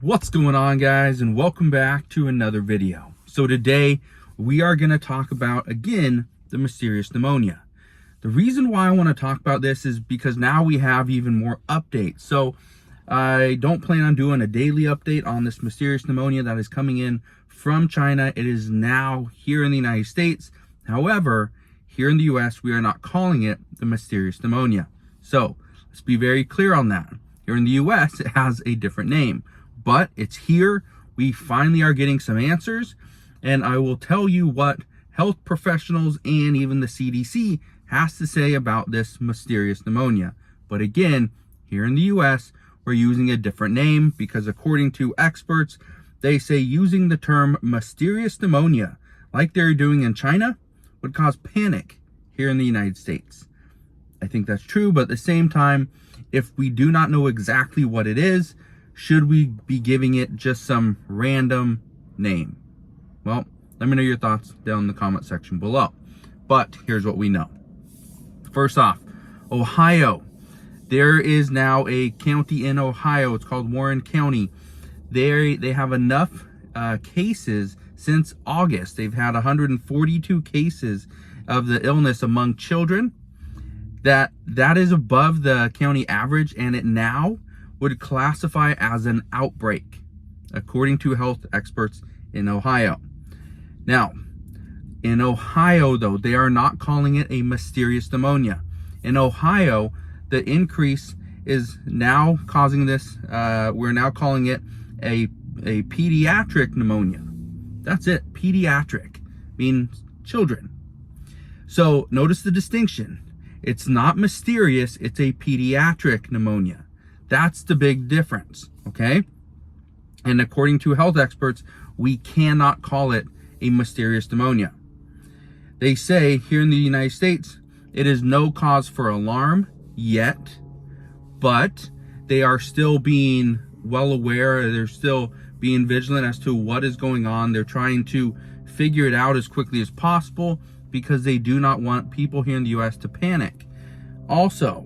What's going on, guys, and welcome back to another video. So today we are going to talk about, again, the mysterious pneumonia. The reason why I want to talk about this is because now we have even more updates. So I don't plan on doing a daily update on this mysterious pneumonia that is coming in from China. It is now here in the United States. However, here in the US, we are not calling it the mysterious pneumonia. So let's be very clear on that. Here in the US, it has a different name. But it's here. We finally are getting some answers, and I will tell you what health professionals and even the CDC has to say about this mysterious pneumonia. But again, here in the US, we're using a different name because according to experts, they say using the term mysterious pneumonia, like they're doing in China, would cause panic here in the United States. I think that's true, but at the same time, if we do not know exactly what it is, should we be giving it just some random name? Well, let me know your thoughts down in the comment section below. But here's what we know. First off, Ohio. There is now a county in Ohio. It's called Warren County. They have enough cases since August. They've had 142 cases of the illness among children. That is above the county average, and it now would classify as an outbreak, according to health experts in Ohio. Now, in Ohio, though, they are not calling it a mysterious pneumonia. In Ohio, the increase is now causing this, we're now calling it a pediatric pneumonia. That's it, pediatric, means children. So notice the distinction. It's not mysterious, it's a pediatric pneumonia. That's the big difference, okay? And according to health experts, we cannot call it a mysterious pneumonia. They say here in the United States, it is no cause for alarm yet, but they are still being well aware. They're still being vigilant as to what is going on. They're trying to figure it out as quickly as possible because they do not want people here in the US to panic. Also,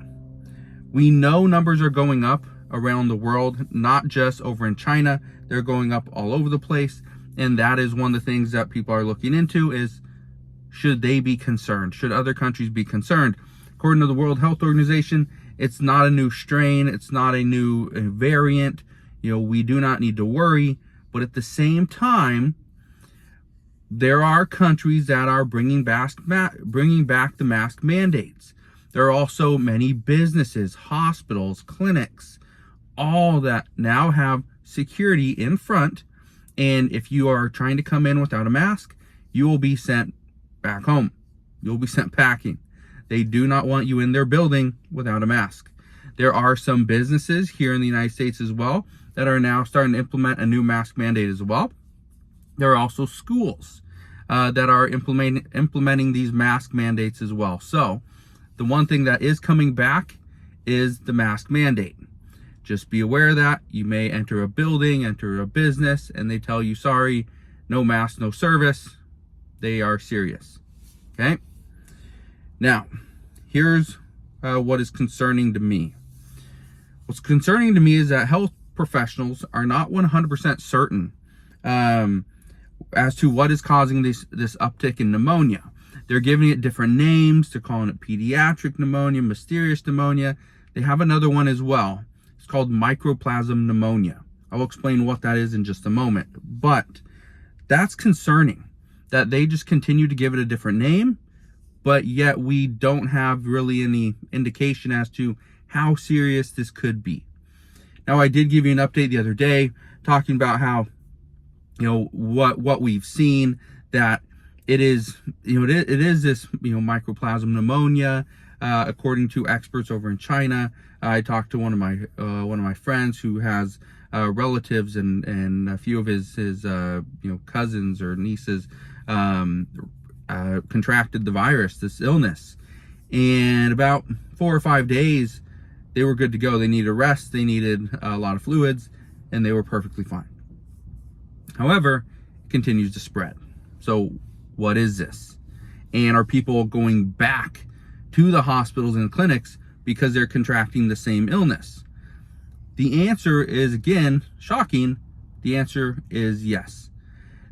we know numbers are going up around the world, not just over in China. They're going up all over the place. And that is one of the things that people are looking into is, should they be concerned? Should other countries be concerned? According to the World Health Organization, it's not a new strain. It's not a new variant. We do not need to worry. But at the same time, there are countries that are bringing back the mask mandates. There are also many businesses, hospitals, clinics, all that now have security in front. And if you are trying to come in without a mask, you will be sent back home. You'll be sent packing. They do not want you in their building without a mask. There are some businesses here in the United States as well that are now starting to implement a new mask mandate as well. There are also schools that are implementing these mask mandates as well. So the one thing that is coming back is the mask mandate. Just be aware that you may enter a building, enter a business, and they tell you, sorry, no mask, no service. They are serious. Okay? Now, here's what is concerning to me. What's concerning to me is that health professionals are not 100% certain as to what is causing this uptick in pneumonia. They're giving it different names. They're calling it pediatric pneumonia, mysterious pneumonia. They have another one as well. It's called mycoplasma pneumonia. I will explain what that is in just a moment. But that's concerning that they just continue to give it a different name, but yet we don't have really any indication as to how serious this could be. Now, I did give you an update the other day talking about how, what we've seen, that it is this, mycoplasma pneumonia, according to experts over in China. I talked to one of my friends who has relatives and a few of his cousins or nieces contracted the virus, this illness, and about 4 or 5 days they were good to go. They needed rest, they needed a lot of fluids, and they were perfectly fine. However, it continues to spread. So what is this? And are people going back to the hospitals and clinics because they're contracting the same illness? The answer is, again, shocking, The answer is yes.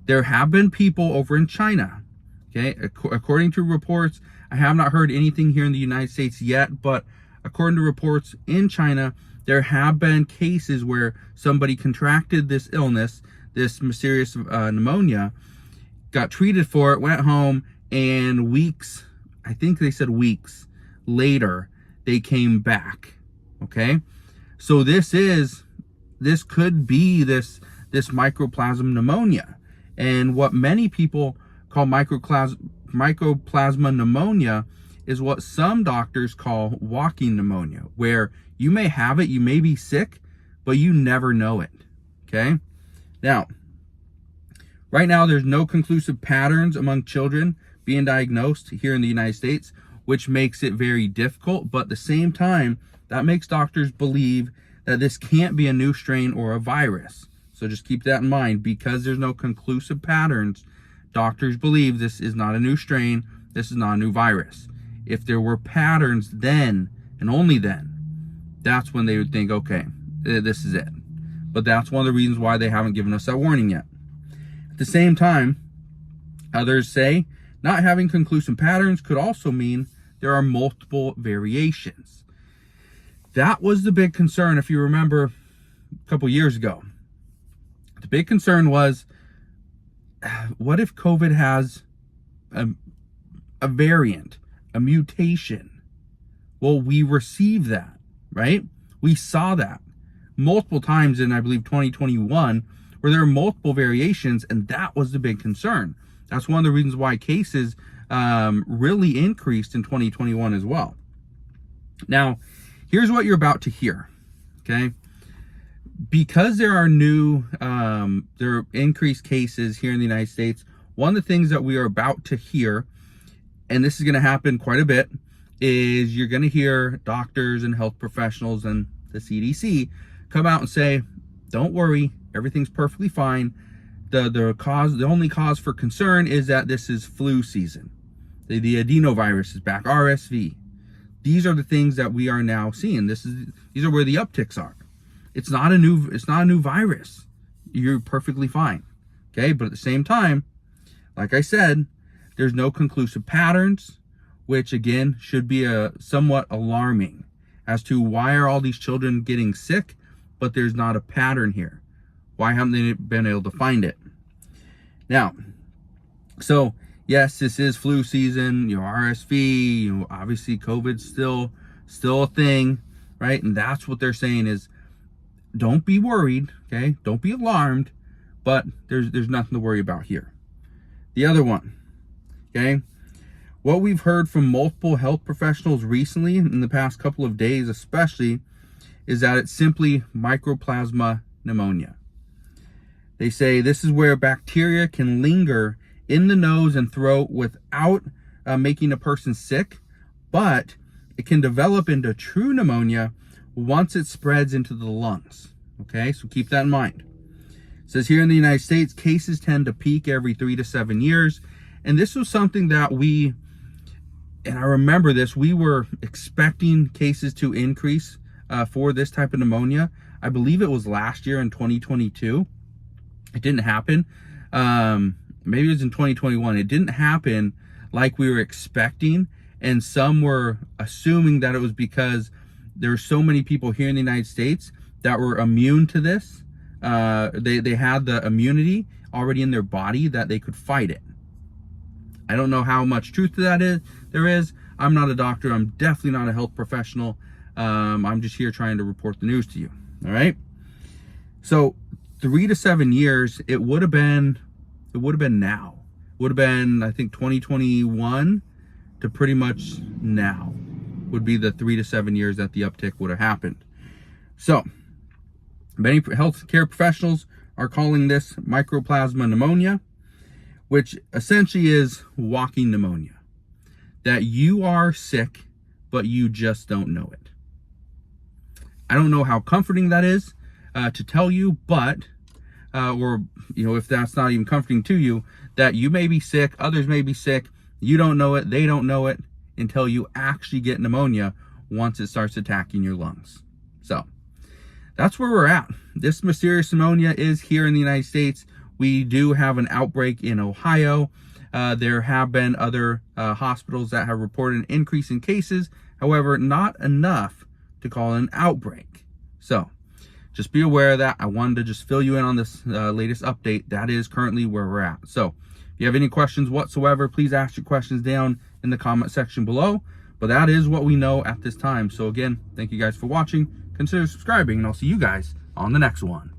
There have been people over in China, okay? According to reports, I have not heard anything here in the United States yet, but according to reports in China, there have been cases where somebody contracted this illness, this mysterious pneumonia, got treated for it, went home, and weeks, I think they said weeks later, they came back, okay? So this could be this mycoplasma pneumonia. And what many people call mycoplasma pneumonia is what some doctors call walking pneumonia, where you may have it, you may be sick, but you never know it, okay? Now, right now, there's no conclusive patterns among children being diagnosed here in the United States, which makes it very difficult, but at the same time, that makes doctors believe that this can't be a new strain or a virus. So just keep that in mind. Because there's no conclusive patterns, doctors believe this is not a new strain, this is not a new virus. If there were patterns then, and only then, that's when they would think, okay, this is it. But that's one of the reasons why they haven't given us that warning yet. At the same time, others say not having conclusive patterns could also mean there are multiple variations. That was the big concern, if you remember, a couple years ago. The big concern was, what if COVID has a variant, a mutation? Well, we received that, right? We saw that multiple times in, I believe, 2021, where there are multiple variations, and that was the big concern. That's one of the reasons why cases really increased in 2021 as well. Now, here's what you're about to hear, okay? Because there are there are increased cases here in the United States, one of the things that we are about to hear, and this is going to happen quite a bit, is you're going to hear doctors and health professionals and the CDC come out and say, don't worry, everything's perfectly fine. The only cause for concern is that this is flu season. The adenovirus is back, RSV. These are the things that we are now seeing. These are where the upticks are. It's not a new virus. You're perfectly fine. Okay, but at the same time, like I said, there's no conclusive patterns, which again should be somewhat alarming as to why are all these children getting sick, but there's not a pattern here. Why haven't they been able to find it? Now, so yes, this is flu season, RSV, obviously COVID's still a thing, right? And that's what they're saying is, don't be worried, okay? Don't be alarmed, but there's nothing to worry about here. The other one, okay? What we've heard from multiple health professionals recently, in the past couple of days especially, is that it's simply mycoplasma pneumonia. They say this is where bacteria can linger in the nose and throat without making a person sick, but it can develop into true pneumonia once it spreads into the lungs. Okay, so keep that in mind. It says here in the United States, cases tend to peak every 3 to 7 years. And this was something that and I remember this, we were expecting cases to increase for this type of pneumonia. I believe it was last year in 2022. It didn't happen. Maybe it was in 2021. It didn't happen like we were expecting. And some were assuming that it was because there are so many people here in the United States that were immune to this. They had the immunity already in their body that they could fight it. I don't know how much truth to that there is. I'm not a doctor. I'm definitely not a health professional. I'm just here trying to report the news to you. All right. So 3 to 7 years, it would have been now. It would have been, I think, 2021 to pretty much now would be the 3 to 7 years that the uptick would have happened. So many healthcare professionals are calling this mycoplasma pneumonia, which essentially is walking pneumonia. That you are sick, but you just don't know it. I don't know how comforting that is to tell you, but, if that's not even comforting to you, that you may be sick, others may be sick, you don't know it, they don't know it, until you actually get pneumonia once it starts attacking your lungs. So that's where we're at. This mysterious pneumonia is here in the United States. We do have an outbreak in Ohio. There have been other hospitals that have reported an increase in cases. However, not enough to call an outbreak. So just be aware of that. I wanted to just fill you in on this latest update. That is currently where we're at. So if you have any questions whatsoever, please ask your questions down in the comment section below. But that is what we know at this time. So again, thank you guys for watching. Consider subscribing, and I'll see you guys on the next one.